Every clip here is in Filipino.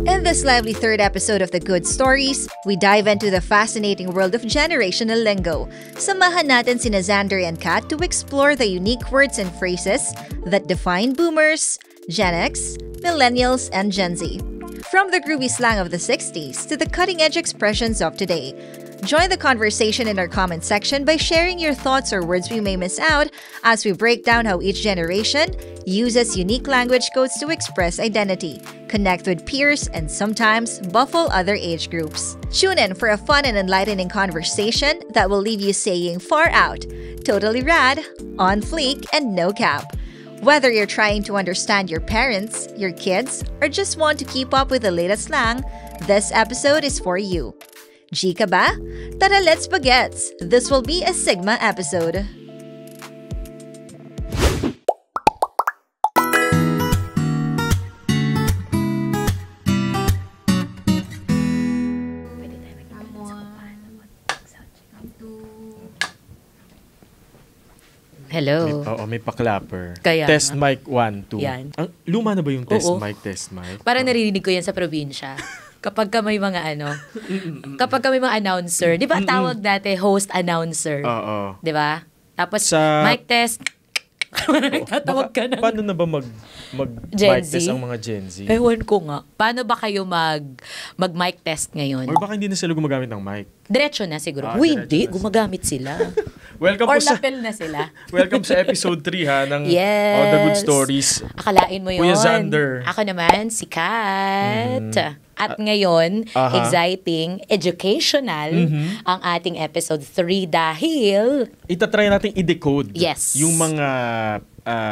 In this lively third episode of The Good Stories, we dive into the fascinating world of generational lingo. Samahan natin sina Xander and Kat to explore the unique words and phrases that define boomers, Gen X, millennials, and Gen Z. From the groovy slang of the 60s to the cutting-edge expressions of today. Join the conversation in our comment section by sharing your thoughts or words we may miss out as we break down how each generation uses unique language codes to express identity, connect with peers, and sometimes baffle other age groups. Tune in for a fun and enlightening conversation that will leave you saying far out, totally rad, on fleek, and no cap. Whether you're trying to understand your parents, your kids, or just want to keep up with the latest slang, this episode is for you. G ka ba? Tara, let's bagets! This will be a Sigma episode. Hello. Oo, may pa-clapper. Kaya test nga. mic 1, 2. Yan. Luma na ba yung test Oo. mic, test mic? Parang naririnig ko yan sa probinsya. Kapag ka may mga kapag ka may mga announcer, di ba tawag dati host-announcer? Oo. Di ba? Tapos Sa- mic test, tatawag ka na. Paano na ba Gen mic Z? test ang mga Gen Z? Ewan ko nga. Paano ba kayo mag-mic test ngayon? Or baka hindi na sila gumagamit ng mic? Diretso na siguro. Ah, Uy, diretso hindi. na. Gumagamit sila. Welcome Or po sa lapel na sila. welcome sa episode 3 ha ng Yes. The Good Stories. Akalain mo yun. Kuya Xander. Ako naman, si Kat. At ngayon, Aha. exciting, educational, ang ating episode 3 dahil Itatry natin i-decode Yes. yung mga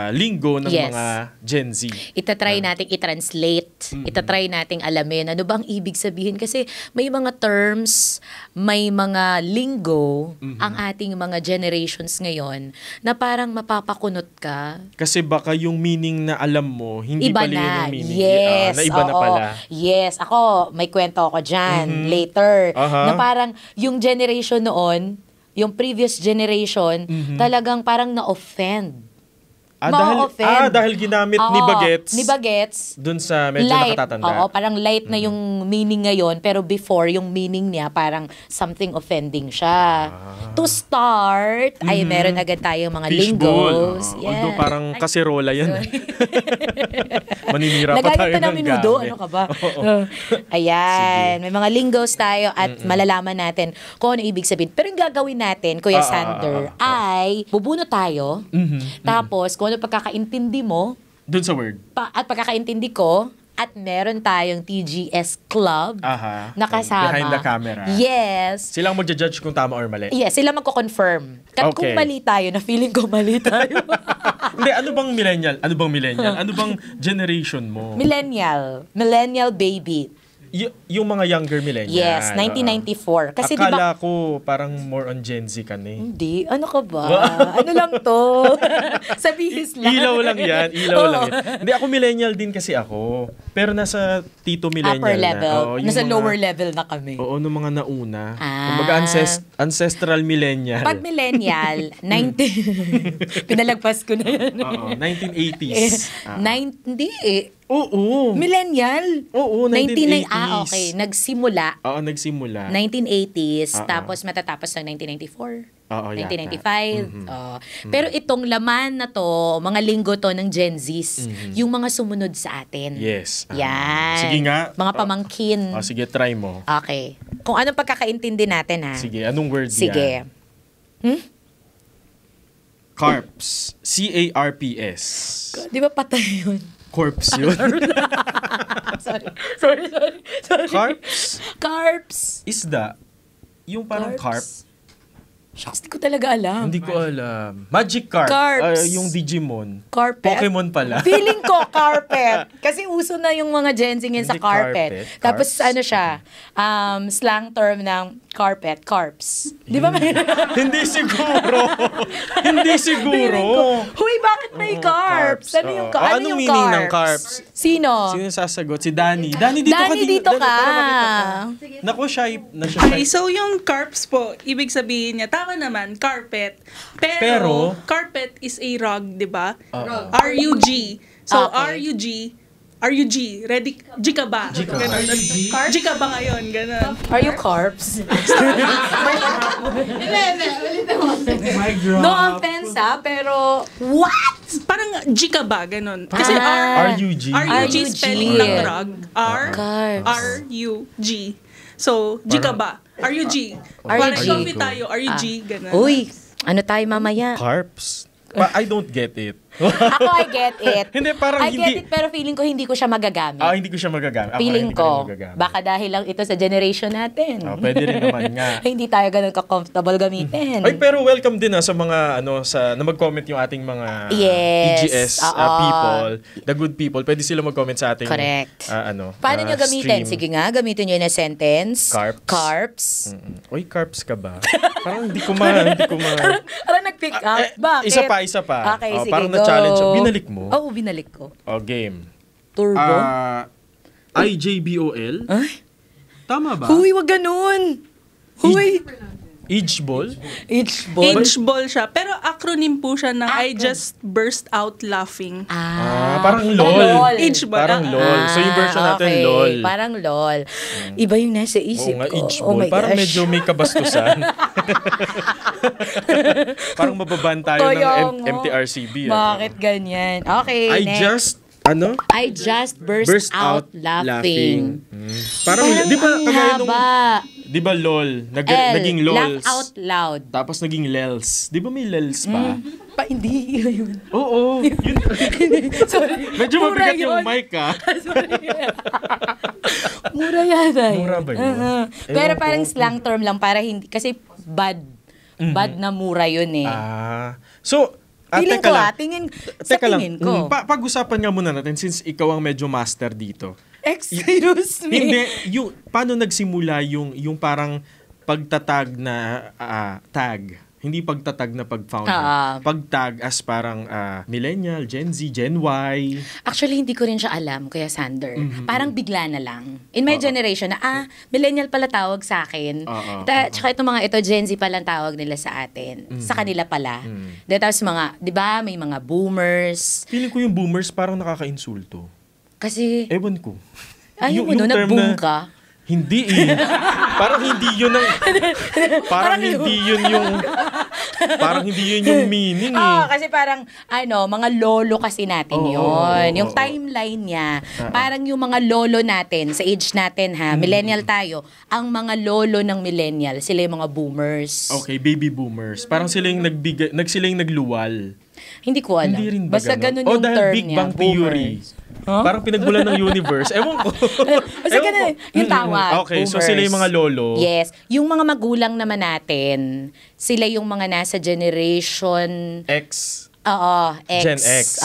linggo ng Yes. mga Gen Z. itatry nating i-translate, itatry nating alamin ano bang ibig sabihin kasi may mga terms, may mga linggo ang ating mga generations ngayon na parang mapapakunot ka. Kasi baka yung meaning na alam mo, hindi Iba pala yun na. yung meaning. Yes. Na iba na oo. pala. Yes. Ako, may kwento ako dyan later. Aha. Na parang yung generation noon, yung previous generation, talagang parang na-offend. Dahil ginamit ni Oo, Bagets Ni Bagets. dun sa medyo Light. nakatatanda. Oo, parang light na yung meaning ngayon, pero before, yung meaning niya, parang something offending siya. To start, ay meron agad tayong mga Fishbowl. lingos. Although parang kaserola yan. Maninira pa Lagayan tayo pa ng ng minudo. gamit. Ano ka ba? Oo. Ayan. May mga lingos tayo at malalaman natin kung ano ibig sabihin. Pero yung gagawin natin, Kuya Sander, ay bubuno tayo. Tapos, kung ano pagkakaintindi mo Dun sa word. at pagkakaintindi ko, at meron tayong TGS Club Aha. na kasama. Behind the camera. Yes. Silang magja-judge kung tama or mali. Yes, sila magko-confirm. Kung Okay. mali tayo, na feeling ko mali tayo. Hindi, ano bang millennial? Ano bang millennial? Ano bang generation mo? Millennial. Millennial baby. Yung mga younger millennial. Yes, 1994. Kasi di ba Akala ko parang more on Gen Z ka na eh. Hindi. Ano ka ba? Ano lang to? Sa bihis lang. Ilaw lang yan. Ilaw Oo. lang yan. Hindi, ako millennial din kasi ako. Pero nasa tito millennial Upper na. level. Oo, yung Nasa mga- lower level na kami. Oo, nung mga nauna. Ah. Kumbaga ancestral millennial. Pag millennial, 19... Pinalagpas ko na yan. Oo, 1980s. Hindi eh. Oo. Millennial. Oo, 1980s. Okay. Nagsimula. Oo, nagsimula. 1980s, Oo. tapos matatapos ng 1994. Oo, yata. 1995. Pero itong laman na to, mga linggo to ng Gen Zs, yung mga sumunod sa atin. Yes. Yan. Sige nga. Mga pamangkin. Sige, try mo. Okay. Kung anong pagkakaintindi natin ha. Sige, anong word Sige. yan? Carps. C-A-R-P-S. Di ba patay yun? Corpse yun. Sorry. Carps? Carbs. Isda. Yung parang carp. Shucks, di ko talaga alam. Hindi ko alam. Magic carp. Carps. Yung Digimon. Carpet. Pokemon pala. Feeling ko carpet. Kasi uso na yung mga Gen Z ngayon sa Hindi carpet. carpet, Tapos carps. ano siya, slang term ng carpet, carps. Di ba may... Hindi siguro. Hindi siguro. Huy, bakit may carps? Ano yung, Oo. ano Anong yung meaning carps? ng carps? Sino? Sino yung sasagot? Si Danny. Danny, dito ka. Danny, dito ka. Para makita ka. Naku, shy. Okay, so yung carps po, ibig sabihin niya, tama naman, carpet. Pero carpet is a rug, di ba? R-U-G. So, Okay. R-U-G, Are you G? Ready? G ka ba? G ka ba ngayon? Ganon. Are you carbs? No offense pero what? Parang G ka ba? Ganon. Kasi RUG. RUG spelling ng drug. Carbs. RUG. So, G ka ba? RUG. Parang coffee tayo. RUG. Ganon. Uy, ano tayo mamaya? Carbs. I don't get it. Ako, I get it. Hindi, parang I hindi. get it, pero feeling ko hindi ko siya magagamit. Hindi ko siya magagamit. Ako, Feeling hindi ko, rin magagamit. baka dahil lang ito sa generation natin. Pwede rin naman nga. Hindi tayo ganun ka-comfortable gamitin. Ay, pero welcome din sa mga na mag-comment yung ating mga Yes. EGS people, the good people. Pwede sila mag-comment sa ating Correct. Paano nyo stream. gamitin? Sige nga, gamitin nyo na sentence. Carbs. Oy, carbs ka ba? Parang hindi ko Parang nag-pick up. Bakit? Isa pa. Okay, sige, parang go. na-challenge. Binalik mo? Oo, binalik ko. Game. Turbo? IJBOL? Ay? Tama ba? Huy, wag ganun. Huy. Each ball? Each ball. H-ball siya. Pero acronym po siya na I just burst out laughing. Parang LOL. H-ball. Parang LOL. So yung version natin, okay. LOL. Parang LOL. Iba yung nasa isip Oo nga, ko. each Oh ball. my Parang gosh. medyo may kabastusan. Parang mababan tayo ng MTRCB. Bakit ganyan? Okay, next. I just burst out laughing. Parang di ba ang kagaya nung haba. di ba LOL? Naging Laugh LOLs. out loud. Tapos naging LELs. Di ba may LELs pa? Hindi yun. Oo. Yun. Sorry. Medyo Mura mabigat yung yun. mic Mura yata yun. Mura ba yun? Pero Ewan parang ko. slang term lang para hindi, kasi bad na mura yun eh. So, Feeling teka ko lang. sa tingin ko. Pag-usapan nga muna natin since ikaw ang medyo master dito. Excuse me. Hindi, paano nagsimula yung parang pagtatag na tag? Hindi pagtatag na pag-founder. Pag-tag as parang millennial, Gen Z, Gen Y. Actually, hindi ko rin siya alam, Kuya Sander. Parang bigla na lang. In my generation, millennial pala tawag sa akin. Tsaka itong mga ito, Gen Z pala tawag nila sa atin. Sa kanila pala. Tapos di ba, may mga boomers. Feeling ko yung boomers parang nakaka-insulto. Kasi, Ewan ko. ayaw mo Yung no, term nag-boom ka. Hindi parang hindi yun ang parang hindi yun yung meaning Kasi parang mga lolo kasi natin yun. Yung timeline niya, parang yung mga lolo natin sa age natin millennial tayo, ang mga lolo ng millennial, sila yung mga boomers. Okay, baby boomers. Parang sila yung nagluwal. Hindi ko alam. Hindi rin ba Basta ganun yung dahil term Big niya, Bang Theory. Parang pinagbulan ng universe. Ewan ko. Basta ganun, yung tawag, Okay, boomers. so sila yung mga lolo. Yes. Yung mga magulang naman natin, sila yung mga nasa generation X. X. Gen X.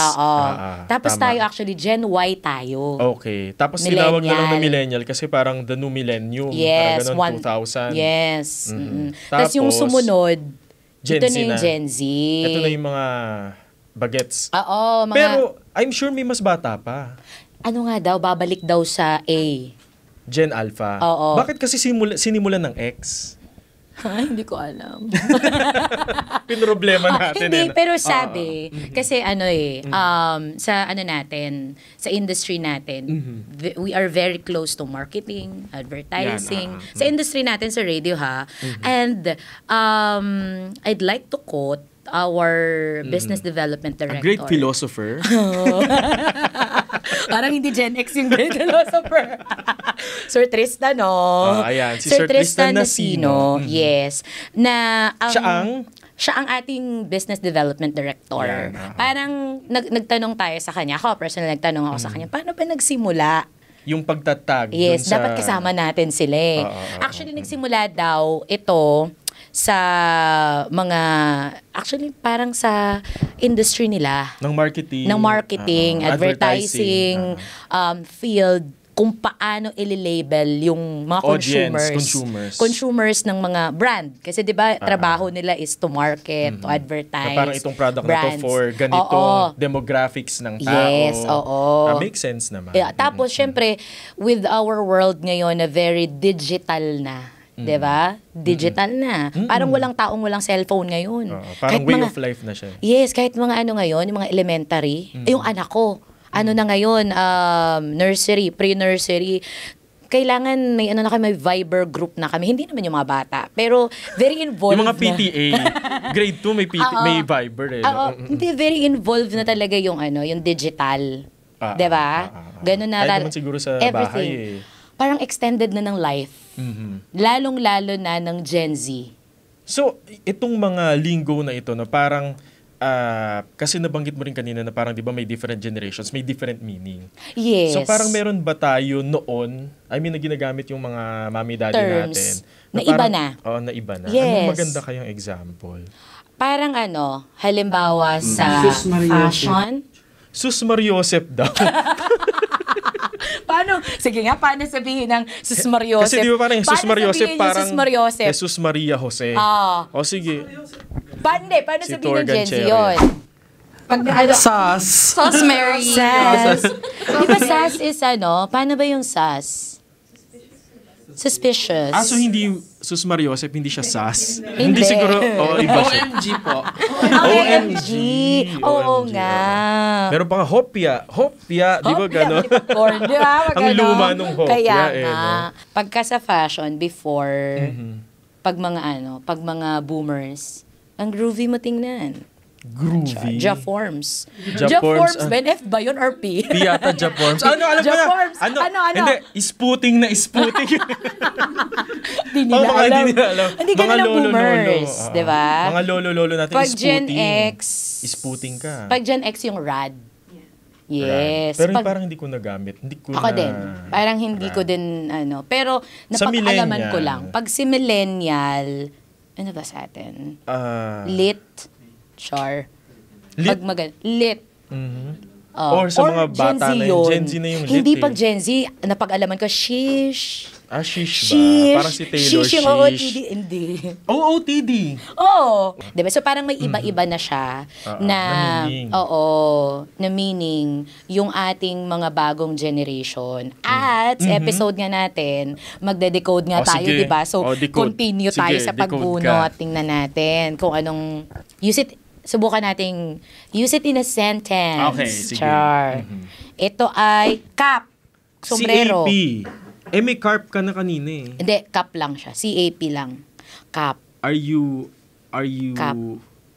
Tapos tama. tayo actually, Gen Y tayo. Okay. Tapos tinawag na lang na Millennial. millennial kasi parang the new millennium. Yes. Parang ganun, 2000. Yes. Tapos yung Tapos, sumunod, Gen ito Z na yung na. Gen Z. Ito na yung mga bagets. Mga... Pero I'm sure may mas bata pa. Ano nga daw, babalik daw sa A. Gen Alpha. Oo. Bakit kasi sinimulan ng X? Hindi ko alam. Pinroblema natin. Hindi, pero sabi, kasi sa natin, sa industry natin, we are very close to marketing, advertising. Sa industry natin, sa radio And I'd like to quote our business development director. A great philosopher. Parang hindi Gen X yung great philosopher. Sir Tristan, ayan, si Sir Tristan Nasino. Yes. Na Siya ang ating business development director. Yan, Parang nagtanong tayo sa kanya. Ako, personal, nagtanong ako sa kanya, paano ba nagsimula? Yung pagtatag. Yes, dun sa... dapat kasama natin sila eh. Actually, nagsimula daw ito sa mga, actually parang sa industry nila. Ng marketing. Advertising, field, kung paano ililabel yung mga consumers ng mga brand. Kasi 'di ba trabaho nila is to market, to advertise. Na parang itong product brands. na to for ganitong demographics ng tao. Yes, oo. Makes sense naman. Yeah, tapos syempre with our world ngayon na very digital na. 'Di ba? Digital na. Parang walang taong walang cellphone ngayon. Parang way of life na siya. Yes, kahit mga ngayon, yung mga elementary, yung anak ko, Ano na ngayon, nursery, pre-nursery, kailangan may may Viber group na kami. Hindi naman yung mga bata, pero very involved. Yung mga PTA, grade 2 may may Viber Hindi, very involved na talaga yung yung digital. 'Di ba? Ganun na naman siguro sa everything. Bahay. Parang extended na ng life. Lalong-lalo na ng Gen Z. So, itong mga linggo na ito na parang kasi nabanggit mo rin kanina na parang 'di ba may different generations, may different meaning. Yes. So parang meron ba tayo noon, I mean na ginagamit yung mga mami daddy natin na iba na. Oo, na iba na. Yes. Anong maganda kayang example? Parang halimbawa sa fashion. Sus Mariosep daw. Paano? Sige nga, paano sabihin ng Sus Mariosep? Kasi di ba parang Sus Mariosep parang Sus Mariosep? Jesus Maria Jose. O sige. Paano Si sabihin ng Torgan Gen Z Cherry. yun? Sas. Sas Mary. Sas. Di ba sas is paano ba yung sas? Suspicious. So hindi Sus Mariosep, hindi siya sas. Hindi. siguro, iba siya. OMG po. OMG. Oo nga. Meron pa nga Hopia, di ba gano'n? Di ba? Ang luma nung Hopia. Kaya nga. Pagka sa fashion, before, pag mga boomers, ang groovy mo tingnan. Groovy. Ja-forms. Ja-forms, Ja-forms, Ben F ba yun or P? P yata Ja-forms. Alam mo na? Ja-forms. Ano? Hindi, isputing na isputing. Hindi nila alam. Hindi nila alam. Hindi ganun ang boomers. Di ba? Mga lolo-lolo natin, Pag isputing. Gen X. Isputing ka. Pag Gen X yung rad. Yes. Pero parang hindi ko nagamit. Ako din. Parang hindi ko din, Pero napag-alaman ko lang. Pag si millennial, ano ba sa atin? Lit. Char. Lit? Lit. Or sa mga bata na yun. Gen Z na yung lit. Hindi pag Gen Z, napag-alaman ko, shish. Shish ba? Shish. Parang si Taylor Shish yung OOTD. Hindi. OOTD? Oo. Diba? So parang may iba-iba na siya na meaning. na meaning yung ating mga bagong generation. At sa episode nga natin, magde-decode nga tayo, sige. diba? So continue tayo Sige, sa decode pagbunot. ka. Tingnan natin kung anong subukan nating use it in a sentence. Okay, sige. Char. Ito ay cap. Sombrero. CAP. May carp ka na kanina eh. Hindi, cap lang siya. CAP lang. Cap. Are you Cap.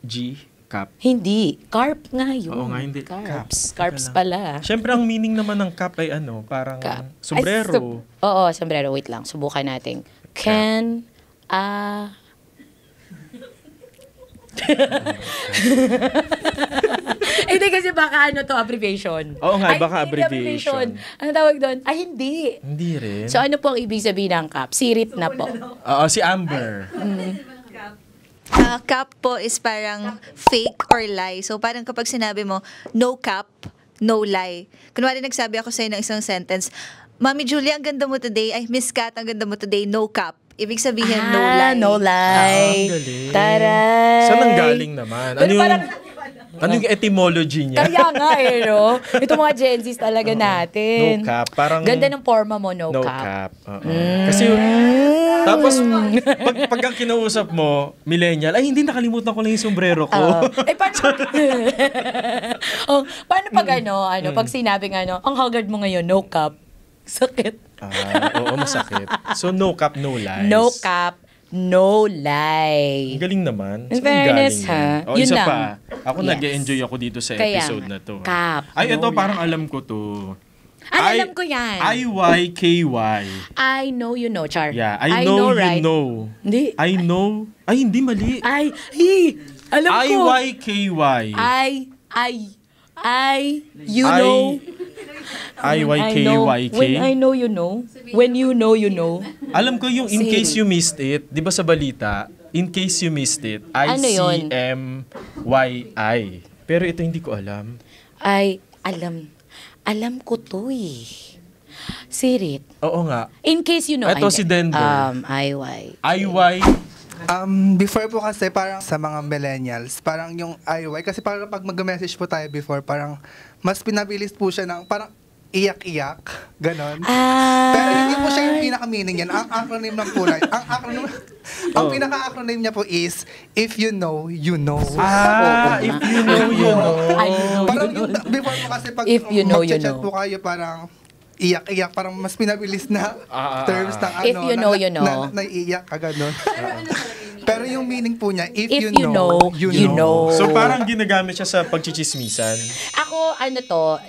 G? Cap? Hindi. Carp nga yun. Oo nga, hindi. Carps. Cap. Carps pala. Siyempre, ang meaning naman ng cap ay parang Cap. sombrero. Oo, sombrero. Wait lang. Subukan natin. Can, Hindi kasi baka abbreviation. Oo nga, baka hindi abbreviation. Ano tawag doon? Hindi. Hindi rin. So ano po ang ibig sabihin ng cap? Sirit na po. Si Amber. Cap po is parang fake or lie. So parang kapag sinabi mo, no cap, no lie. Kunwari nagsabi ako sa'yo ng isang sentence, Mami Julia, ang ganda mo today. Ay, Miss Kat, ang ganda mo today. No cap. Ibig sabihin, no lie. No lie. Ang galing. Taray. Saan ang galing naman? Ano yung etymology niya? Kaya nga no? Ito mga Gen Zs talaga natin. No cap. Parang ganda ng forma mo, no no cap. cap. Kasi, tapos, pagka kinausap mo, millennial, ay hindi, nakalimutan ko lang yung sombrero ko. Paano pag pag sinabing ang haggard mo ngayon, no cap. Sakit. Oo, masakit. So, no cap, no lies. No cap, no lie. Ang galing naman. In fairness, ha? Yun Yun isa lang. pa. Ako Yes. nag-enjoy ako dito sa Kaya episode nga. na to. Cap, Ay, no ito, lie. parang alam ko to. Alam ko yan. IYKY. I know you know, Char. Yeah, I know you right? know. Hindi. I know. Ay, hindi mali. Alam ko. IYKY. You know. IYKYK. When I know you know. When you know you know. Alam ko yung in Siri. case you missed it, di ba sa balita, in case you missed it, Ano yun? ICMYI. Pero ito hindi ko alam. Alam ko to eh. Sirit. Oo nga. In case you know. Ito si Denver. IY. IY. Before po kasi parang sa mga millennials, parang yung IY, kasi parang pag mag-message po tayo before, parang mas pinabilis po siya ng parang iyak-iyak, ganon. Pero hindi po siya yung pinaka-meaning yan. Ang acronym lang po lang. Ang pinaka-acronym niya po is, if you know, you know. If you know, you know. Parang yung, before mo kasi pag If you know, you mag-chat know. po kayo, parang iyak-iyak, parang mas pinabilis na terms ng If you know, you know. Naiiyak ka ganun. Pero yung meaning po niya, if If you know, you know. So parang ginagamit siya sa pagchichismisan. Ako,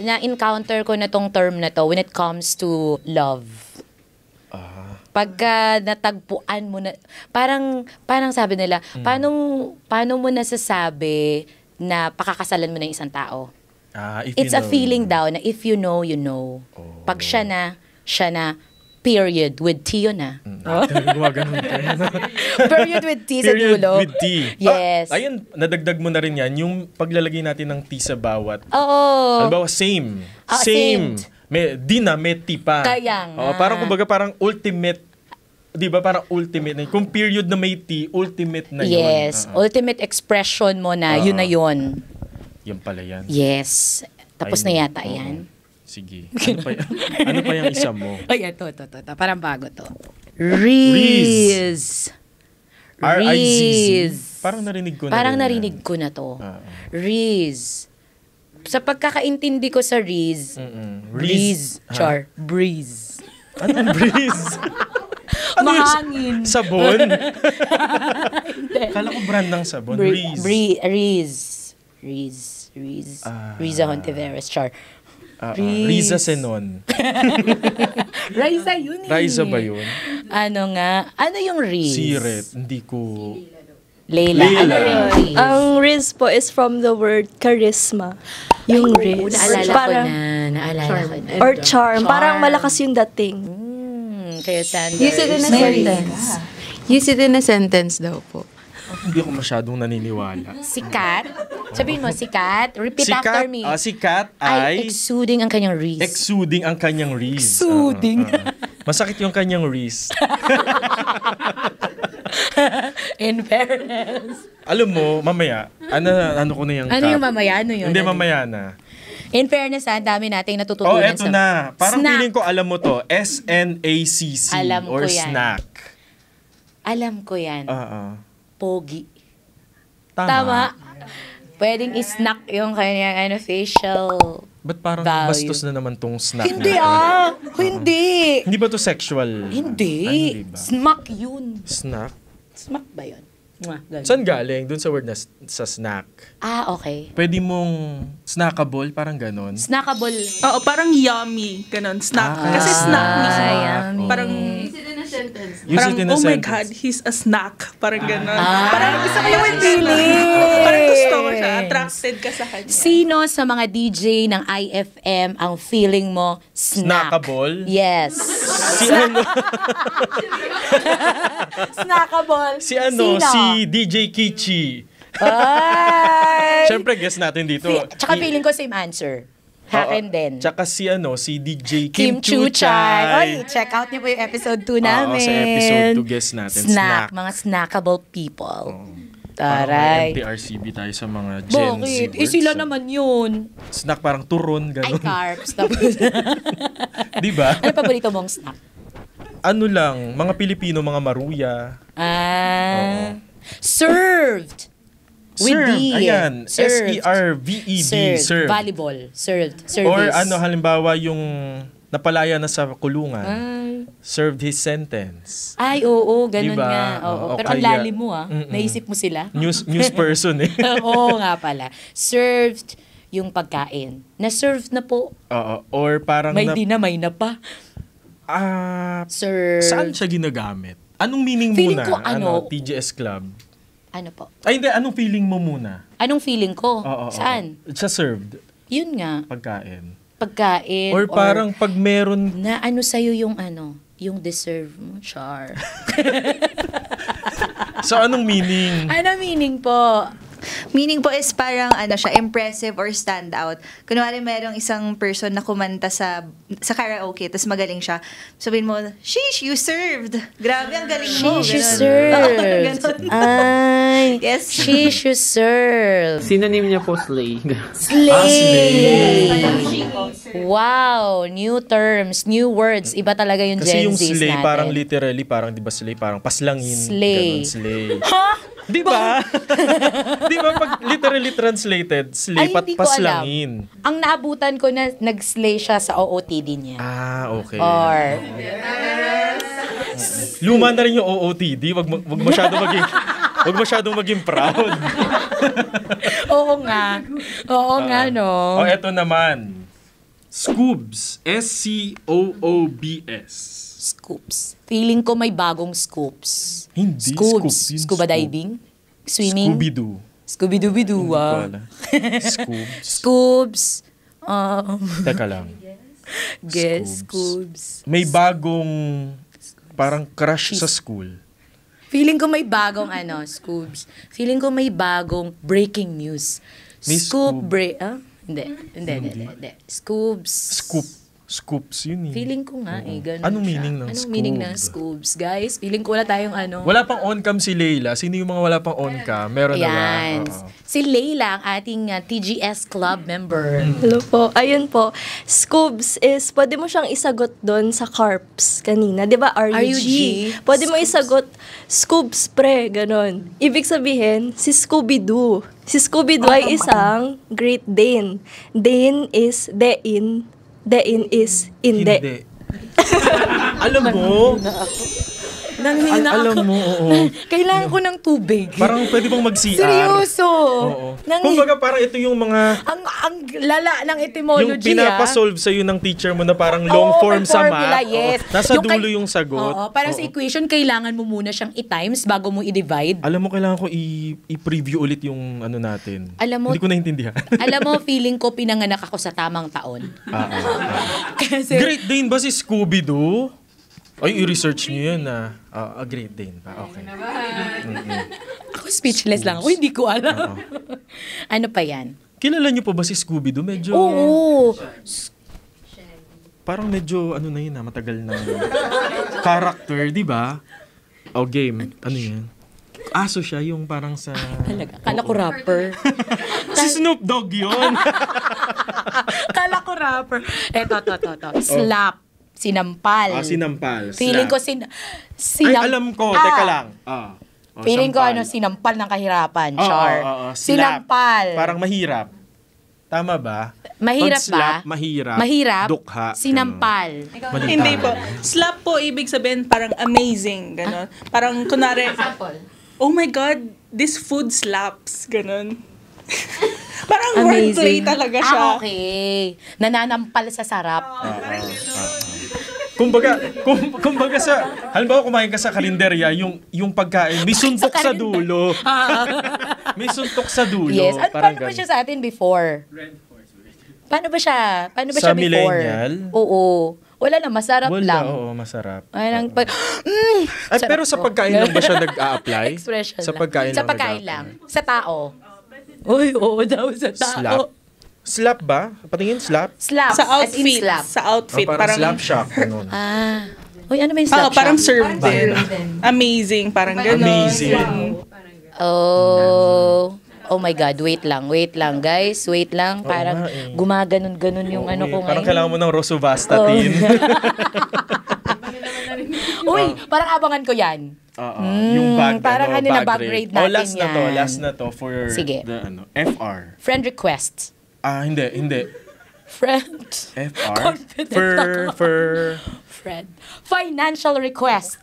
na-encounter ko na tong term na to when it comes to love. Pagka natagpuan mo na, parang sabi nila, paano mo nasasabi na pakakasalan mo na yung isang tao? If It's you a know, feeling daw na if you know, you know. Pag siya na, period, with T yun na. Gumaganon ka. Period with T sa Period dulo. with T. Yes. Ayun, nadagdag mo na rin yan. Yung paglalagay natin ng T sa bawat. Oo. Halimbawa, same. Same. May D na, may T pa. Kaya nga. Parang kumbaga, parang ultimate. Di ba? Parang ultimate na. Kung period na may T, ultimate na yun. Yes. Ultimate expression mo na, yun na yun. Yan pala yan. Yes. Tapos Ayun. na yata yan. Sige. Ano pa yung isa mo? Ay, ito. Parang bago to. Riz. R-I-Z-Z. Parang narinig ko na Parang rin narinig yan. ko na to. Riz. Sa pagkakaintindi ko sa Riz, breeze. Char. Breeze. Anong breeze? Ano yun? Mahangin. Sabon? Kala ko brand ng sabon. Breeze. Riz. Riza Hontiveros. Char. Riza Senon. Riza yun eh. Riza ba yun? Ano nga? Ano yung Riz? Siret. Hindi ko... Leila. Leila. Ano yung Riz? Ang Riz po is from the word charisma. Yung Riz. Naalala ko na. Or charm. Parang malakas yung dating. Kaya Sanders. Use it in a sentence. Use it in a sentence daw po. Hindi ako masyadong naniniwala. Sikat. Sabihin mo, sikat. Repeat after me. Sikat Ay, ay... exuding ang kanyang Riz. Exuding ang kanyang Riz. Exuding. Masakit yung kanyang Riz. In fairness. Alam mo, mamaya, ano ko na yung Ano yung mamaya? Ano yun? Hindi, Ano? mamaya na. In fairness, ang dami nating natututunan. Eto na. Parang Snack. feeling ko, alam mo to, S-N-A-C-C Alam or ko yan. snack. Alam ko yan. Pogi. Tama. Pwedeng i-snack yung kanyang facial. Ba't parang value. bastos na naman tong snack Hindi na ito? Hindi. Hindi ba to sexual? Hindi. Ba? Smack yun. Snack? Smack ba yun? Ganun. Saan galing? Dun sa word na sa snack. Okay. Pwede mong snackable, parang ganon. Snackable. Oo, parang yummy. Ganon, snack. Kasi snack mismo. yummy. Parang, Use it in a sentence. Use parang it in a oh my sentence. God, he's a snack. Parang ganon. Ah. Parang gusto ko yung feeling. Parang gusto ko siya. Attracted ka sa kanya. Sino sa mga DJ ng IFM ang feeling mo snack? Snackable? Yes. Si ano? Snackable. Si ano? Sino? Si DJ Kichi. Ay! Siyempre, guess natin dito. Tsaka feeling ko same answer. Akin din. Tsaka si ano? Si DJ Kim Kim Chuchay. Chuchay. Oy, check out niyo po yung episode 2 namin. Sa episode 2, guess natin. Snack. Mga snackable people. Parang Taray. may MTRCB tayo sa mga Gen Z Bakit? words. Sila naman yun. Snack parang turon, Ay, gano'n. carbs. Tapos, Di ba? ano paborito mong snack? Ano lang, mga Pilipino, mga maruya. Served. With Served, D. ayan. Served. S-E-R-V-E-D, served. Volleyball. Served. Service. Or ano, halimbawa yung napalaya na sa kulungan. Served his sentence. Ay, oo, ganun Diba? nga. Oo. Oo, Pero ang kaya- lalim mo Naisip mo sila? News person eh. Oo nga pala. Served yung pagkain. Na-served na po. Oo. Or parang May di na, may na pa. Served. saan siya ginagamit? Anong meaning Feeling muna? ko ano- TGS Club? Ano po? Ay, hindi. Anong feeling mo muna? Anong feeling ko? Oo, Saan? Sa served. Yun nga. Pagkain. Pagkain. Or parang pag meron... na ano sa'yo yung yung deserve mo, char. So, anong meaning? Ano meaning po? Meaning po is parang siya, impressive or stand out. Kunwari merong isang person na kumanta sa karaoke, tapos magaling siya. Sabihin mo, sheesh, you served. Grabe, ang galing mo. Sheesh, you Ganun. served. Ganon. Ay, Yes. sheesh, you served. Synonym niya po slay. Slay. Wow, new terms, new words. Iba talaga yung Kasi Gen yung Zs slay, natin. parang literally, parang di ba slay, parang paslangin. Slay. Ganon, slay. Ha? Di ba? Di ba pag literally translated, slay, Ay, hindi ko paslangin. alam. Ang naabutan ko na nag-slay siya sa OOTD niya. Ah, okay. Or, Luma na rin yung OOTD, wag masyadong maging proud. oo nga. Oo nga, no? O, eto naman. Scoobs. S-C-O-O-B-S. Scoops. Feeling ko may bagong scoops. Hindi, Scoobs. scoop. Yun, Scuba scoop. diving? Swimming? Scooby-Doo. Scooby-Doo-Bidoo, ah. Scoobs. Scoobs. Teka lang. Guess, Scoobs. May bagong parang crush sa school. Feeling ko may bagong Scoobs. Feeling ko may bagong breaking news. May Scoop scoop. break, Hindi. Scoobs. Scoops yun eh. Feeling ko nga ganun Anong siya. meaning ng Anong meaning ng scoob? Scoobs, guys? Feeling ko wala tayong Wala pang on-cam si Leila. Sino yung mga wala pang on-cam? Meron na ba? Ayan. Oo. Si Leila, ang ating TGS Club member. Hello po. Ayun po. Scoobs is, pwede mo siyang isagot doon sa carps kanina. Di ba? RUG. Pwede mo isagot, Scoobs pre, ganon. Ibig sabihin, si Scooby-Doo. Si Scooby-Doo ay isang Great Dane. Dane is Dein. Dein is hindi. Hindi. Alam mo? Nanghina Alam mo, oo. Kailangan ko ng tubig. Parang pwede bang mag-CR? Seryoso. Oo. Kumbaga parang ito yung mga Ang lala ng etymology, yung pinapasolve sa'yo ng teacher mo na parang long form may sa formula, math. yes. Oo. Nasa dulo yung sagot. Oo, parang sa equation, kailangan mo muna siyang i-times bago mo i-divide. Alam mo, kailangan ko i-preview ulit yung natin. Alam mo, hindi ko naintindihan. Alam mo, feeling ko pinanganak ako sa tamang taon. Kasi, Great Dane ba si Scooby-Doo? Ay, i-research niyo yan Great Dane pa. Okay. ako speechless lang ako, hindi ko alam. Ano pa yan? Kilala niyo pa ba si Scooby-Doo? Medyo... Oo. Parang medyo, na yun matagal na character, di ba? O game, ano yan? Aso siya, yung parang sa... Talaga, kala ko rapper. Si Snoop Dogg yun. Kala ko rapper. Eto. Slap. Sinampal. Sinampal. Feeling ko Ay, alam ko. Teka lang. Feeling ko sampal. sinampal ng kahirapan. Oo, Char. slap. Sinampal. Parang mahirap. Tama ba? Mahirap Pag slap, ba? mahirap. Mahirap. Dukha. Sinampal. Hindi po. Slap po, ibig sabihin parang amazing. Ganon. Parang kunwari, oh my God, this food slaps. Ganon. Parang wordplay talaga siya. Okay. Nananampal sa sarap. Kumbaga sa, halimbawa kumain ka sa karinderya, yung pagkain, may suntok sa dulo. May suntok sa dulo. Yes. Paano ba ganun. siya sa atin before? Paano ba siya Sa before? millennial? Oo. Wala na, masarap lang. Oo, masarap. Ay, pero sa pagkain lang ba siya nag-a-apply? Expression Sa lang. pagkain Sa lang pagkain nag-a-apply? lang. Sa tao. Uy, oo daw, sa tao. Slap? Slap ba? Patingin, slap? Slap. Sa As in outfit. slap. Sa outfit. Parang slap shock. Ganun. Uy, ano ba yung slap parang shop? serve din. Amazing. Parang ganon. Amazing. Oh my God, wait lang guys, wait lang. Parang gumaganon-ganon yung ano ko ngayon. Parang kailangan mo ng rosuvastatin. Uy, parang abangan ko yan. Yung bag, parang bag grade natin last na to for Sige. the FR. Friend request. Hindi. Friend. FR. Confident Friend. Financial request.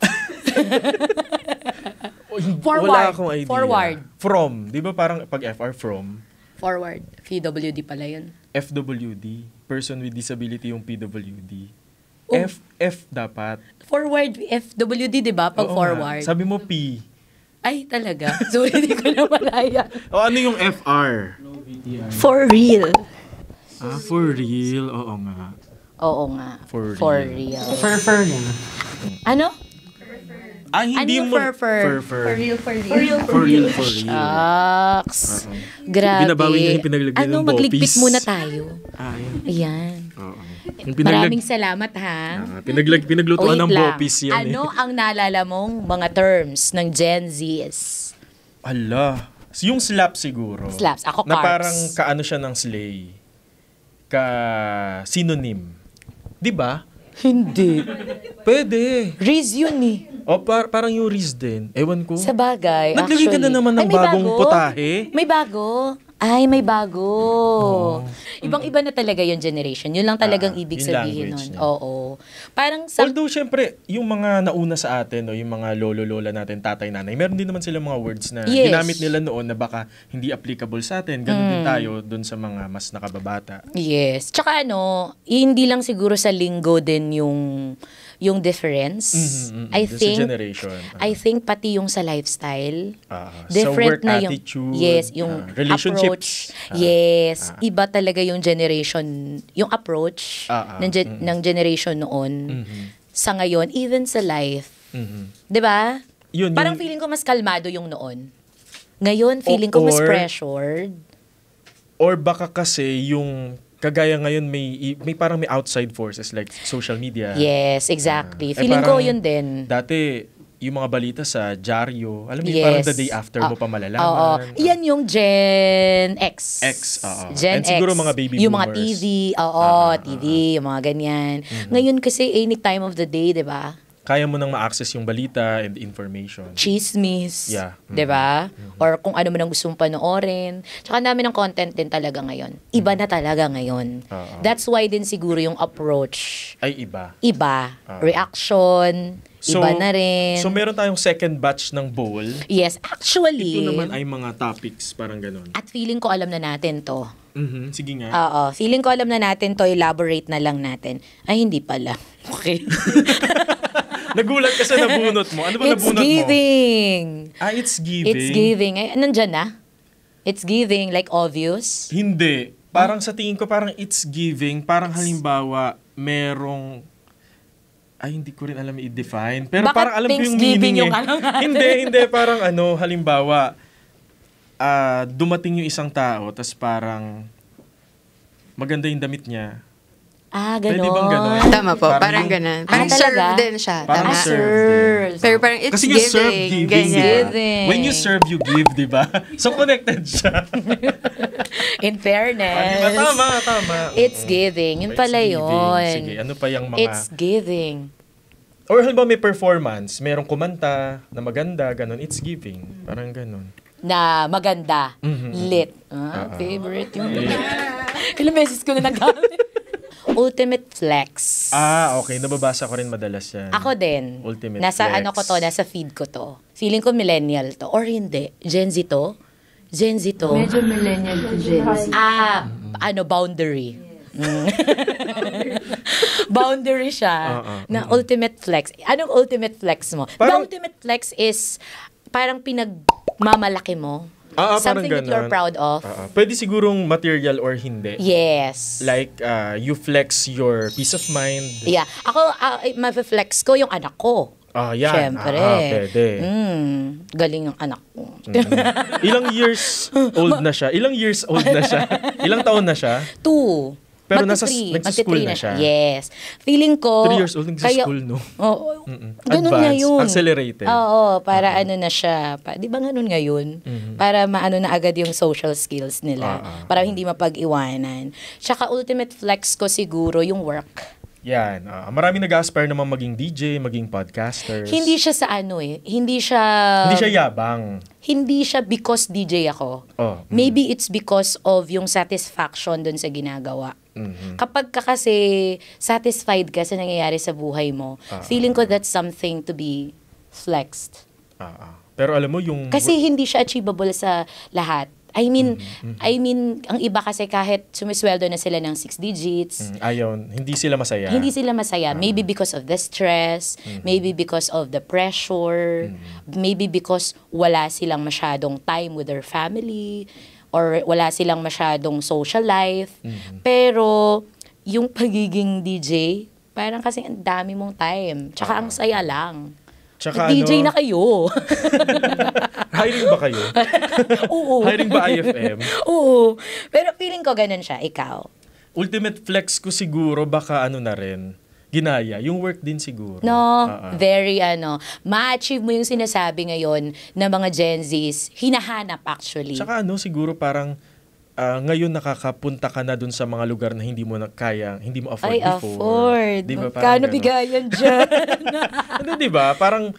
Forward. Wala akong idea. Forward. From. Di ba parang pag FR from? Forward. PWD pala yun. FWD. Person with disability yung PWD. Oh. F dapat. Forward, FWD, di ba? Pag Oo forward. nga. Sabi mo P. Ay, talaga? Sorry, hindi ko na malaya. Ano yung FR? For real. For real. Oo nga. Oo nga. For For real. real. Fur na. Ano? Hindi Ano yung mo... fur? For real. For real. Shucks. Grabe. Binabawi niya yung pinaglagyan ng magligpit bopis. muna tayo. Yun. Ayan. Oo. Maraming salamat ha. Pinaglutuan ng Wait lang. bopis yan. Ano ang naalala mong mga terms ng Gen Zs? Ala. Yung slap siguro. Slaps. Ako Na carps. parang kaano siya ng slay. Synonym. Di ba? Hindi. Pwede. Riz yun eh. O parang yung Riz din. Ewan ko. Sa bagay, Naglagay ka na actually. naman ng Ay, may bagong bago? putahe. May bago. May bago. Ibang-iba na talaga yung generation. Yun lang talagang ibig yung sabihin language nun. niya. Oo. Parang sa... Although, syempre, yung mga nauna sa atin, o yung mga lolo-lola natin, tatay-nanay, meron din naman sila mga words na Yes. ginamit nila noon na baka hindi applicable sa atin. Ganun din tayo dun sa mga mas nakababata. Yes. Tsaka hindi lang siguro sa lingo din yung difference. I Dun sa think generation. I think pati yung sa lifestyle. Different Different na yung attitude. yes, yung relationships. approach. Yes, iba talaga yung generation, yung approach ng generation noon sa ngayon, even sa life. 'Di ba? Yun, Parang feeling ko mas kalmado yung noon. Ngayon, feeling ko mas pressured. Or baka kasi yung kagaya ngayon may parang may outside forces like social media. Yes, exactly. Feeling ko parang yun din. Dati yung mga balita sa dyaryo, alam mo yung parang the day after mo pa malalaman. Oo. Yan yung Gen X. Gen And siguro mga baby yung mga boomers. TV. TV, yung mga ganyan. Ngayon kasi any time of the day, di ba? Kaya mo nang ma-access yung balita and information. Chismis. Yeah. 'Di ba? Or kung ano man ang gusto mong panoorin. Tsaka ang dami ng content din talaga ngayon. Iba na talaga ngayon. That's why din siguro yung approach. Ay iba. Iba. Reaction. Iba na rin. So meron tayong second batch ng bowl. Yes, actually. Ito naman ay mga topics, parang ganun. At feeling ko alam na natin to. Sige nga. Oo. Feeling ko alam na natin to. Elaborate na lang natin. Ay, hindi pala. Okay. Nagulat kasi nabunot mo. Ano ba It's nabunot giving. mo? It's giving. It's giving. Ay, nandyan na. It's giving. Like obvious. Hindi. Parang sa tingin ko, parang it's giving. Parang halimbawa, merong... Ay, hindi ko rin alam i-define. Pero Bakit parang alam ko yung Thanksgiving meaning yung ano nga? Hindi. Parang halimbawa, dumating yung isang tao, tas parang maganda yung damit niya. Ganon. Pwede bang ganon? Tama po, parang ganun. Parang serve talaga? din siya. Parang Tama. serve. Pero parang it's Kasi yung serve, giving. giving. Ganyan. Giving. When you serve, you give, di ba? So, connected siya. In fairness. Diba? Tama. It's giving. Yun It's pala giving. yun. Sige, ano pa yung mga... It's giving. Or halimbawa may performance, merong kumanta na maganda, ganun, it's giving. Parang ganun. Na maganda. Lit. Favorite yung... Ilang beses ko na nagamit. Ultimate flex. Okay. Nababasa ko rin madalas yan. Ako din. Ultimate nasa flex. ano ko to, nasa feed ko to. Feeling ko millennial to. Or hindi. Gen Z to? Gen Z to. Medyo millennial to Gen Z. Boundary. Boundary siya. Na ultimate flex. Anong ultimate flex mo? The ultimate flex is parang pinagmamalaki mo. Something that you're proud of. Pwede sigurong material or hindi. Yes. Like, you flex your peace of mind. Yeah. Ako, ma-flex ko yung anak ko. Yan. Siyempre. Pwede. Galing ng anak ko. Ilang years old na siya? Ilang taon na siya? 2. Pero nagsa-school na siya. Yes. Feeling ko... 3 years old nagsa-school, no? Oo. Ganun nga yun. Accelerated. Oo, para ano na siya. Di ba ganun ngayon? Para maano na agad yung social skills nila. Para hindi mapag-iwanan. Tsaka ultimate flex ko siguro yung work. Yan. Maraming nag-aspire naman maging DJ, maging podcasters. Hindi siya sa hindi siya yabang. Hindi siya because DJ ako. Maybe it's because of yung satisfaction dun sa ginagawa. Kapag ka kasi satisfied ka sa nangyayari sa buhay mo, feeling ko that's something to be flexed. Pero alam mo yung... Kasi hindi siya achievable sa lahat. I mean, ang iba kasi kahit sumisweldo na sila ng 6 digits, hindi sila masaya. Hindi sila masaya. Maybe because of the stress, maybe because of the pressure, maybe because wala silang masyadong time with their family, or wala silang masyadong social life. Pero, yung pagiging DJ, parang kasi ang dami mong time. Tsaka ang saya lang. Tsaka DJ na kayo. Hiring ba kayo? Oo. Hiring ba IFM? Oo. Pero feeling ko ganun siya. Ikaw? Ultimate flex ko siguro baka na rin. Ginaya. Yung work din siguro. No, very ma-achieve mo yung sinasabi ngayon ng mga Gen Zs, hinahanap actually. Tsaka siguro parang ngayon nakakapunta ka na dun sa mga lugar na hindi mo kaya, hindi mo afford before. Afford. Diba, Kano bigayan dyan? diba? Parang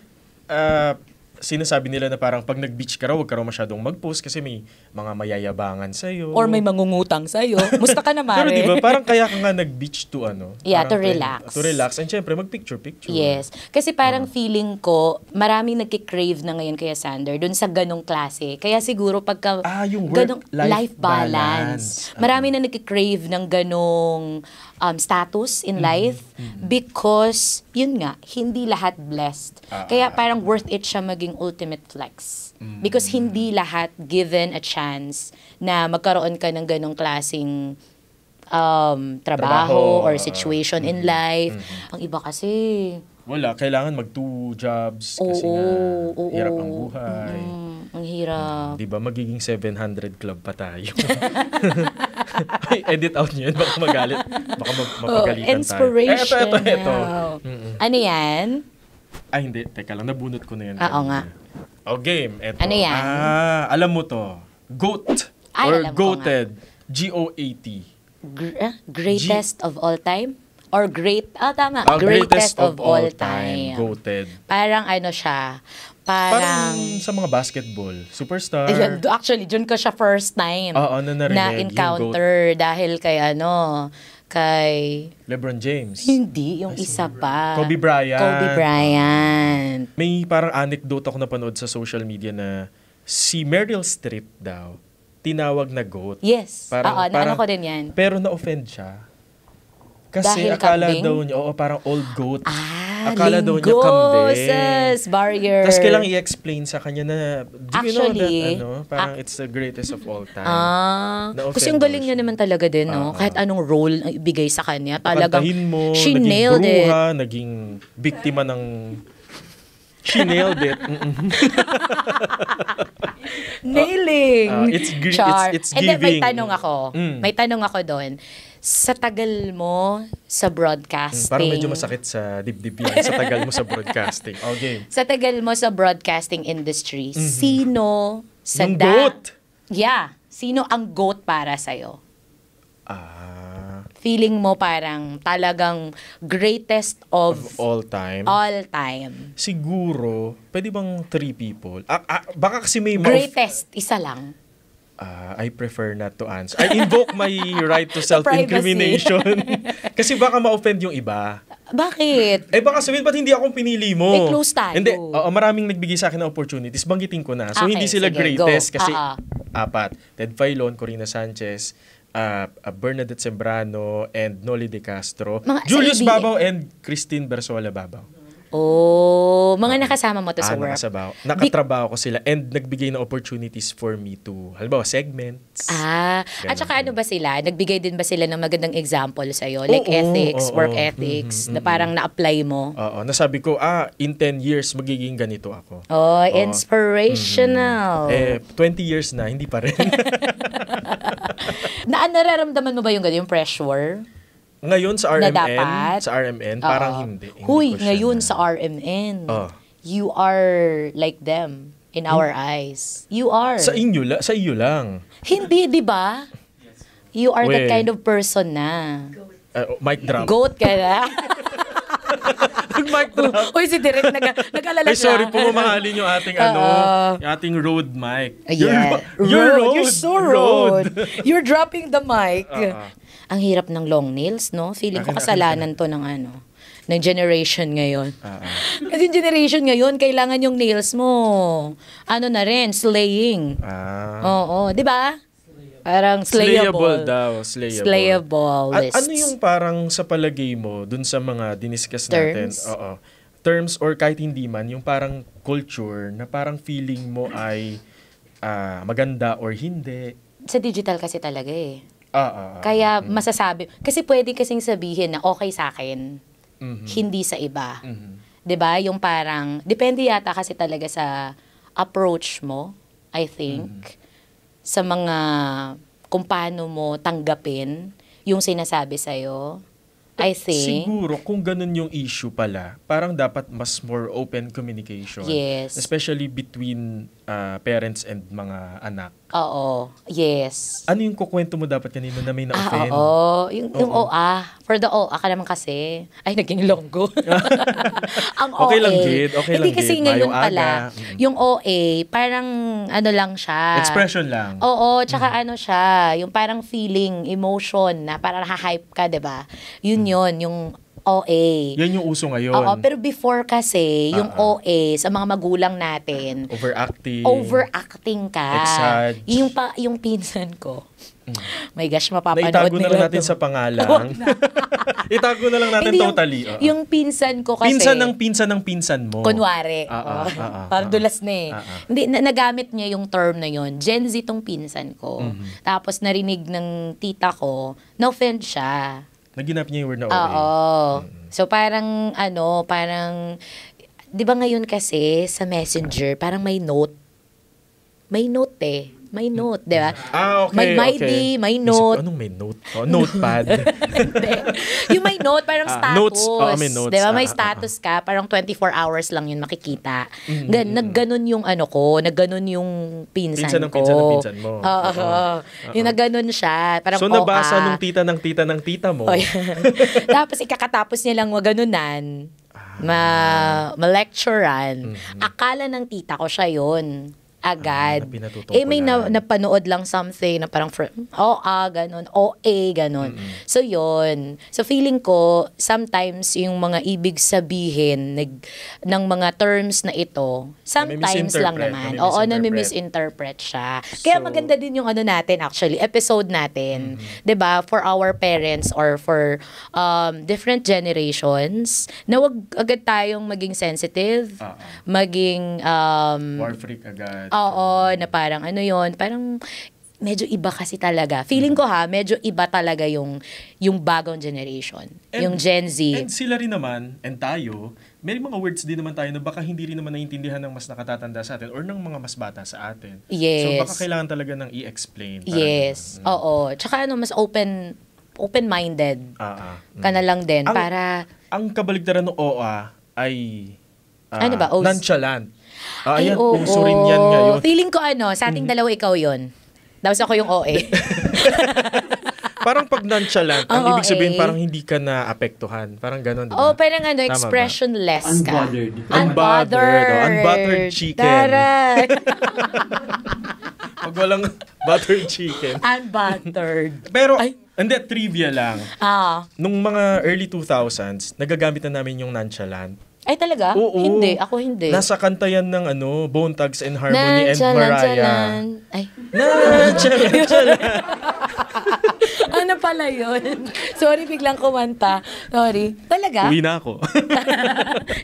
sinasabi nila na parang pag nag-beach ka raw, huwag ka raw masyadong mag-post kasi may mga mayayabangan sa'yo. Or may mangungutang sa'yo. Musta ka na, Mare? Pero diba, parang kaya ka nga nag-beach to Yeah, to relax. To relax. And syempre, mag-picture-picture. Yes. Kasi parang feeling ko, maraming nagkikrave na ngayon kaya Sander, dun sa ganong klase. Kaya siguro pagka yung life balance. Marami na nagkikrave ng ganong status in life because, yun nga, hindi lahat blessed. Kaya parang worth it siya maging ultimate flex. Because hindi lahat given a chance na magkaroon ka ng ganong klaseng trabaho or situation in life. Ang iba kasi wala, kailangan mag-2 jobs kasi hirap ang buhay. Ang hirap. Diba, magiging 700 club pa tayo. Ay, edit out nyo yun. Baka magalit. Baka mapagalitan inspiration. tayo. Ito. Ano yan? Ay, hindi. Teka lang, nabunot ko na yan. Oo nga. Game. Ito. Ano yan? Alam mo to. GOAT. Ay, or alam ko GOATed. GOAT. Greatest of all time? Or tama. Greatest of all time. GOATed. Parang siya. Parang sa mga basketball. Superstar. Ayun, actually, dun ko siya first time na-encounter dahil kay kay LeBron James. Hindi, yung isa pa. Kobe Bryant. May parang anecdote ako napanood sa social media na si Meryl Streep daw tinawag na GOAT. Yes. Naano ko din yan. Pero na-offend siya. Kasi dahil akala kambing? daw niya, parang old goat. Akala daw niya kambing. Barrier. Tapos kailangan i-explain sa kanya na, do you know Actually, that, parang it's the greatest of all time. Kasi yung galing niya naman talaga din, no? Kahit anong role ang ibigay sa kanya, talagang mo, she naging nailed bruha, it. Naging biktima ng... She nailed it. Nailing. It's And then may giving. May tanong ako doon. Sa tagal mo sa broadcasting. Parang medyo masakit sa dibdib yan. Sa tagal mo sa broadcasting. Okay. Sa tagal mo sa broadcasting industry, sino sa yung GOAT? Yeah. Sino ang GOAT para sa'yo? Feeling mo parang talagang greatest of all time. All time. Siguro, pwede bang 3 people? Baka kasi may... Greatest, isa lang. I prefer not to answer. I invoke my right to self-incrimination. Kasi baka ma-offend yung iba. Bakit? Baka sabihin, ba't hindi akong pinili mo? Close tayo. Hindi, maraming nagbigay sa akin ng opportunities. Banggitin ko na. So, hindi sila greatest kasi 4. Ted Filon, Corina Sanchez, Bernadette Sembrano, and Noli De Castro. Julius Babaw and Christine Bersola Babaw. Mga nakasama mo to sa work. Nakatrabaho ko sila and nagbigay ng opportunities for me to, halimbawa, segments. At saka ba sila? Nagbigay din ba sila ng magandang example sa'yo? Like work ethics, na parang na-apply mo? Nasabi ko, in 10 years, magiging ganito ako. Inspirational. 20 years na, hindi pa rin. Nararamdaman mo ba yung pressure? Ngayon sa RMN, parang hindi. Ngayon sa RMN, you are like them in our eyes. You are. Sa iyo lang. Hindi, di ba? You are that kind of person na. Mic drop. GOAT ka na. Mic drop. Uy, si Direk, nag-alala siya. Sorry po, mamahalin yung ating yung ating road mic. You're so road. You're dropping the mic. Ang hirap ng long nails, no? Feeling ko kasalanan to ng ng generation ngayon. Kasi generation ngayon, kailangan yung nails mo. Na rin, slaying. Di ba? Parang slayable daw. Slayable lists. Ano yung parang sa palagay mo dun sa mga diniscuss natin? Terms or kahit hindi man, yung parang culture na parang feeling mo ay maganda or hindi. Sa digital kasi talaga Kaya masasabi, kasi pwede kasing sabihin na okay sa akin, hindi sa iba. 'Diba? Yung parang, depende yata kasi talaga sa approach mo, I think, sa mga, kung paano mo tanggapin yung sinasabi sa'yo. I think. Siguro, kung ganun yung issue pala, parang dapat mas more open communication. Yes. Especially between parents and mga anak. Oo. Yes. Ano yung kukwento mo dapat kanina na may na-offend? Oo. Yung OA. For the OA ka naman kasi. Ay, naging longgo. Ang Okay OA. lang, Gid. Okay Hindi lang, kasi Gid. ngayon Mayong pala, aga. yung OA, parang ano lang siya. Expression lang. Oo, tsaka ano siya, yung parang feeling, emotion na parang ha-hype ka, 'di ba? Yun yung OA. Yan yung uso ngayon. Oo, pero before kasi, yung OA sa mga magulang natin, overacting ka. Exag. Yung pinsan ko. My gosh, mapapanood Naitago na lang nila natin to. sa pangalan. Itago na lang natin Hindi, totally. Yung pinsan ko kasi. Pinsan ng pinsan mo. Kunwari. Parang dulas na eh. Hindi, nagamit niya yung term na yun. Gen Z tong pinsan ko. Tapos narinig ng tita ko, na-offend siya. Naginap niya yung word na OA. Oo. So parang, di ba ngayon kasi sa Messenger, parang may note. May note eh. May note, di ba? Okay, May may note. Anong may note? Notepad. Hindi. Yung may note, parang status. Notes. May notes. Di ba? May status ka, parang 24 hours lang yun makikita. Nagganon yung nagganon yung pinsan ko. Pinsan mo. Yung nagganon siya. Parang so, nabasa nung tita ng tita mo. Tapos, ikakatapos niya lang maganunan, ma-lecturean. Akala ng tita ko siya yun. Agad. May napanood lang something na parang ganun, OA, ganun. So, yun. So, feeling ko, sometimes yung mga ibig sabihin ng mga terms na ito, sometimes lang naman. Oo, nami-misinterpret siya. Kaya maganda din yung natin actually, episode natin. 'Di ba? For our parents or for different generations, na wag agad tayong maging sensitive, maging war freak agad. Oo, na parang parang medyo iba kasi talaga. Feeling ko medyo iba talaga yung bagong generation. Yung Gen Z. And sila rin naman, and tayo, may mga words din naman tayo na baka hindi rin naman naiintindihan ng mas nakatatanda sa atin or ng mga mas bata sa atin. Yes. So baka kailangan talaga ng i-explain. Yes. Oo. Tsaka mas open-minded ka na lang din para... Ang kabaligtaran ng OA ay nonchalant. Ay, uso rin yan ngayon. Feeling ko sa ating dalawa ikaw yon. Tapos ako yung OA. Parang pag nonchalant, ang ibig sabihin parang hindi ka na-apektuhan. Parang gano'n, diba? Parang expressionless ka. Unbuttered chicken. Taray! Pag walang buttered chicken. Unbuttered. Pero, hindi, trivia lang. Nung mga early 2000s, nagagamit na namin yung nonchalant. Ay, talaga? Oo. Hindi. Ako hindi. Nasa kanta yan ng Bone Thugs and Harmony and Mariah. Ay. Nonchalant. Ano pala yun? Sorry, biglang kumanta. Sorry. Talaga? Uwi na ako.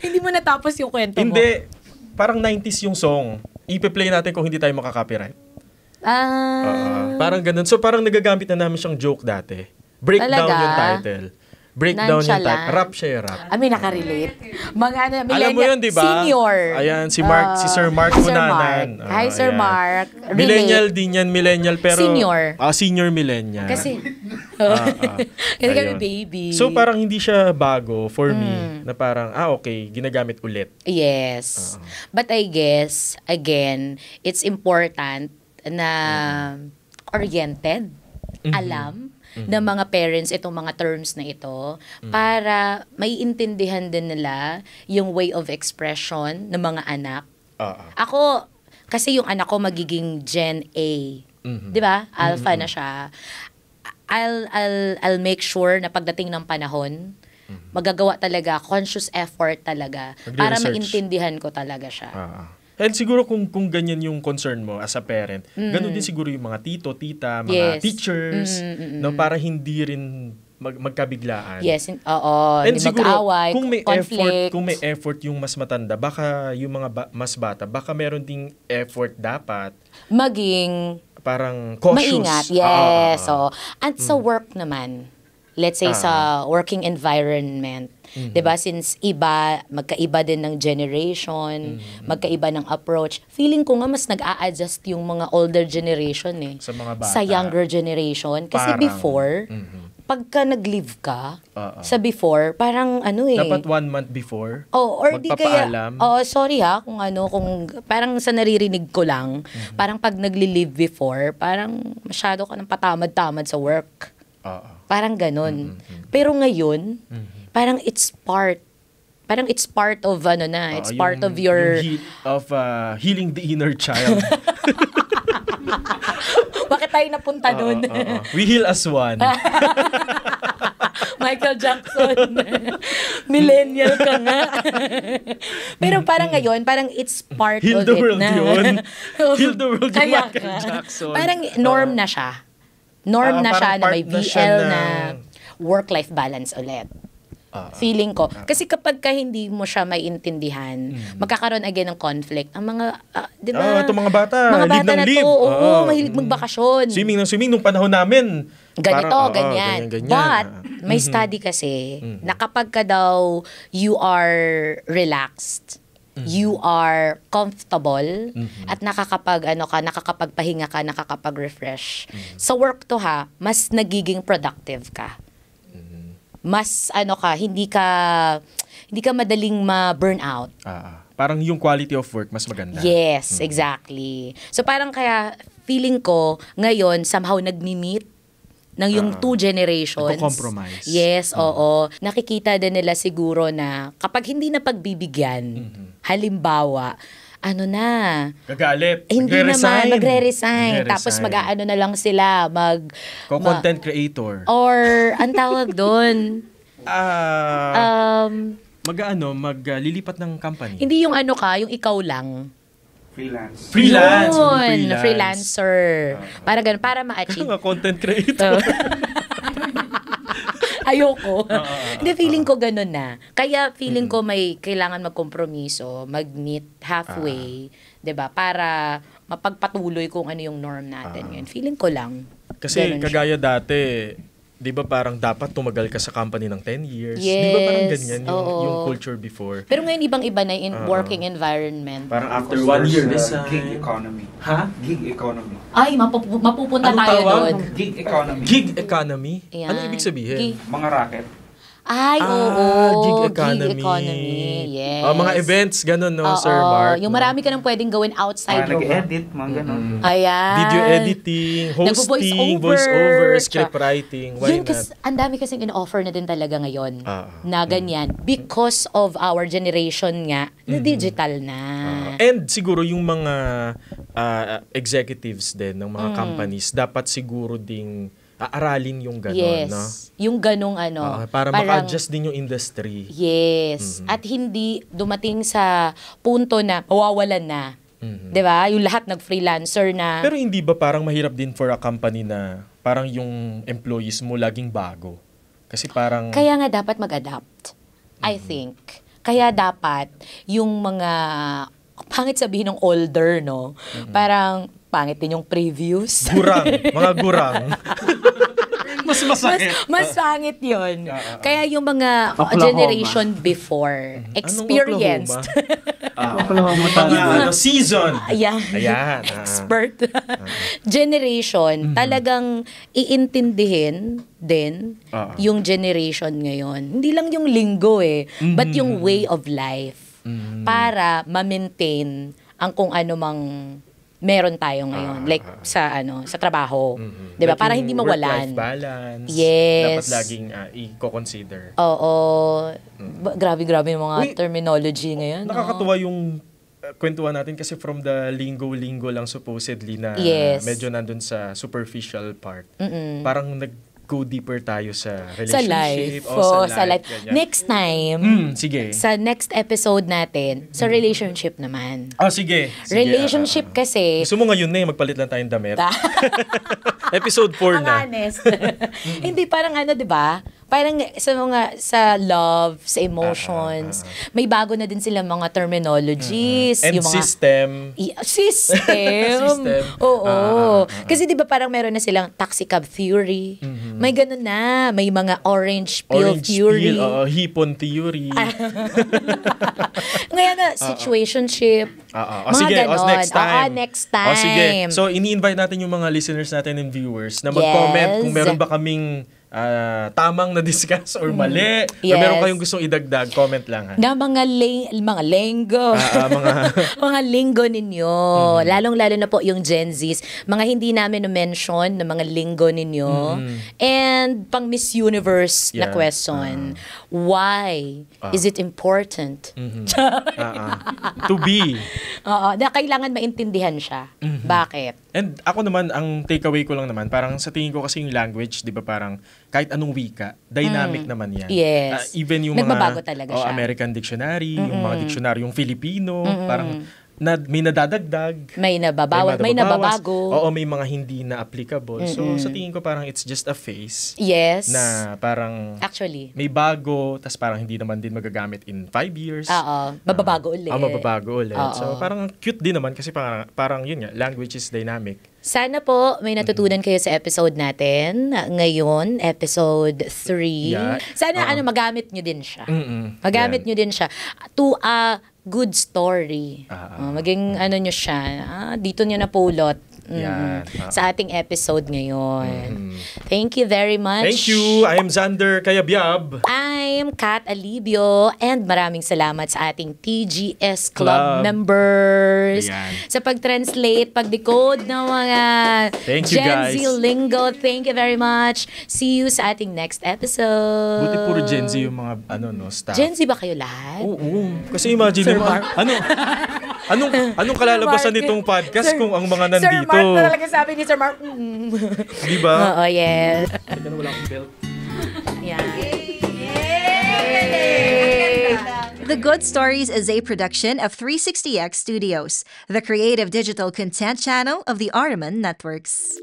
Hindi mo natapos yung kwento mo? Hindi. Parang 90s yung song. Ipe-play natin kung hindi tayo makaka-copyright. Parang ganun. So, parang nagagamit na namin siyang joke dati. Breakdown yung title. Breakdown yung type. Rap siya, rap. May nakarelate. Mga alam mo yun, di ba? Senior. Ayan, si Sir Mark Cunanan. Hi, Sir Mark. Millennial din yan, millennial. Pero, senior. Senior millennial. Kasi kami baby. So, parang hindi siya bago for me. Na parang, okay, ginagamit ulit. Yes. But I guess, again, it's important na oriented, alam, ng mga parents itong mga terms na ito para maiintindihan din nila yung way of expression ng mga anak. Ako, kasi yung anak ko magiging Gen A. Di ba? Alpha na siya. I'll make sure na pagdating ng panahon, magagawa talaga, conscious effort talaga para maintindihan ko talaga siya. And siguro kung ganyan yung concern mo as a parent, ganun din siguro yung mga tito, tita, mga teachers, no, para hindi rin magkabiglaan. Yes, oo. And siguro, mag-away, kung may effort yung mas matanda, baka yung mga mas bata, baka meron ding effort dapat maging parang cautious. Maingat, yes. At sa work naman, let's say sa working environment. 'Di ba? Since magkaiba din ng generation, magkaiba ng approach. Feeling ko nga mas nag-a-adjust yung mga older generation sa mga bata. Sa younger generation kasi before pagka nag-leave ka sa before, parang dapat 1 month before. Or di kaya magpapaalam. sorry kung parang sa naririnig ko lang, parang pag nagli-leave before, parang masyado ka ng patamad-tamad sa work. Parang ganun. Pero ngayon, parang it's part of it's part of your healing the inner child. Bakit tayo napunta dun? We heal as one. Michael Jackson. Millennial ka nga. Pero parang ngayon, parang it's part Heal of the it world na. yun. Heal the world yung Kaya Michael Jackson. Parang norm na siya. Norm na siya na may part na siya VL na work-life balance ulit. Feeling ko. Kasi kapag ka hindi mo siya maiintindihan, magkakaroon again ng conflict. Ang mga, di ba? Itong mga bata, mga leave bata ng na leave. to, mahilig magbakasyon. Swimming ng swimming nung panahon namin. Ganito, Parang, ganyan. But, may study kasi, na kapag ka daw you are relaxed, you are comfortable, at nakakapagpahinga ka, nakakapag-refresh. Sa work to mas nagiging productive ka. Mas hindi ka madaling ma-burnout. Parang yung quality of work mas maganda. Yes, exactly. So parang kaya feeling ko ngayon somehow nagmi-meet ng yung two generations. Nagko-compromise. Yes, oo. Nakikita din nila siguro na kapag hindi na pagbibigyan, halimbawa, gagalit. Hindi naman, magre-resign. Tapos mag-aano na lang sila, content creator. Or, ang tawag doon, maglilipat ng company. hindi yung yung ikaw lang. Freelance. Freelancer. Para ganun, para ma-achieve. Content creator. Ayoko. Hindi, feeling ko ganun na. Kaya feeling ko may kailangan magkompromiso, mag-meet halfway, 'di ba? Para mapagpatuloy kung ano yung norm natin ngayon. Feeling ko lang. Kasi kagaya dati, 'di ba parang dapat tumagal ka sa company ng 10 years. Yes. 'Di ba parang ganyan yung culture before. Pero ngayon ibang-iba na in working environment. Parang after 1 year gig economy. Gig economy. Ay, mapupunta tayo doon. Gig economy. Gig economy? Ayan. Ano ibig sabihin? Mga racket. Ay, Gig economy. Yes. Mga events, ganun, no, Sir Mark? Yung marami ka nang pwedeng gawin outside your work. Nag-edit, mga ganun. Ayan. Video editing, hosting, voice-over, script writing. Why not? Ang dami kasing in-offer na din talaga ngayon na ganyan. Because of our generation nga, na digital na. And siguro yung mga executives din ng mga companies, dapat siguro ding aaralin yung gano'n, yes. no? Yung ganong para maka-adjust din yung industry. Yes. At hindi dumating sa punto na mawawalan na. 'Di ba? Yung lahat nag-freelancer na. Pero hindi ba parang mahirap din for a company na parang yung employees mo laging bago? Kasi parang... Kaya nga dapat mag-adapt. I think. Kaya dapat yung mga... Pangit sabihin ng older, no? Parang... Pangit din yung previews. Gurang. Mga gurang. Mas masakit. Mas pangit yun. Kaya yung mga generation before, experienced. Season. Ayan. Expert. Generation, talagang iintindihin din yung generation ngayon. Hindi lang yung linggo but yung way of life. Para ma-maintain ang kung ano mang meron tayo ngayon, like sa trabaho. 'Di ba? Like para hindi mawalan. Work-life balance. Yes. Dapat laging i-consider. Oo. Grabe-grabe yung mga terminology ngayon. Nakakatuwa yung kwentuhan natin kasi from the lingo-lingo lang supposedly na medyo nandun sa superficial part. Parang go deeper tayo sa relationship. Sa life. Next time, sige. Sa next episode natin, sa relationship naman. Sige. Relationship kasi... Gusto mo ngayon magpalit lang tayong damit. Episode 4 na. Ang honest. Hindi, parang di ba? Parang sa love, sa emotions, may bago na din sila mga terminologies. And yung mga, system. System. Oo. Kasi di ba parang meron na silang taxi cab theory, May ganun na. May mga orange peel theory. Hipon theory. Ngayon na, situationship. Mga sige, next time. Next time. Sige. So, ini-invite natin yung mga listeners natin and viewers na mag-comment kung meron ba kaming tamang na-discuss or mali. Or meron kayong gustong idagdag, comment lang. Ha? Na mga linggo. Mga linggo ninyo. Lalong-lalo na po yung Gen Zs. Mga hindi namin na-mention na mga linggo ninyo. And pang Miss Universe na question. Why is it important? To be. Na kailangan maintindihan siya. Bakit? And ako naman, ang takeaway ko lang naman, parang sa tingin ko kasi yung language, di ba parang kahit anong wika, dynamic naman yan. Yes. Even yung nagbabago talaga siya. American Dictionary, yung mga dictionary, yung Filipino, parang may nadadagdag. May nababawas, may nababago. Oo, may mga hindi na applicable. So, sa tingin ko parang it's just a phase. Yes. Na parang actually may bago, tas parang hindi naman din magagamit in 5 years. Mababago ulit. Mababago ulit. So, parang cute din naman kasi parang yun nga, language is dynamic. Sana po may natutunan kayo sa episode natin. Ngayon, episode 3. Yeah. Sana magamit nyo din siya. Magamit nyo din siya to a good story. Maging nyo siya. Dito nyo napulot. Sa ating episode ngayon. Thank you very much. Thank you. I am Xander Kayabyab. I'm Kat Alibio. And maraming salamat sa ating TGS Club members. Sa pag-translate, pag-decode ng mga Gen Z lingo. Thank you very much. See you sa ating next episode. Buti puro Gen Z yung mga staff. Gen Z ba kayo lahat? Oo. Kasi imagine mo, anong kalalabasan nitong podcast kung ang mga nandito? Sir Mark na talaga sabi ni Sir Mark. Di ba? Oo, yes. Wala akong belt. The Good Stories is a production of 360X Studios, the creative digital content channel of the Ottoman Networks.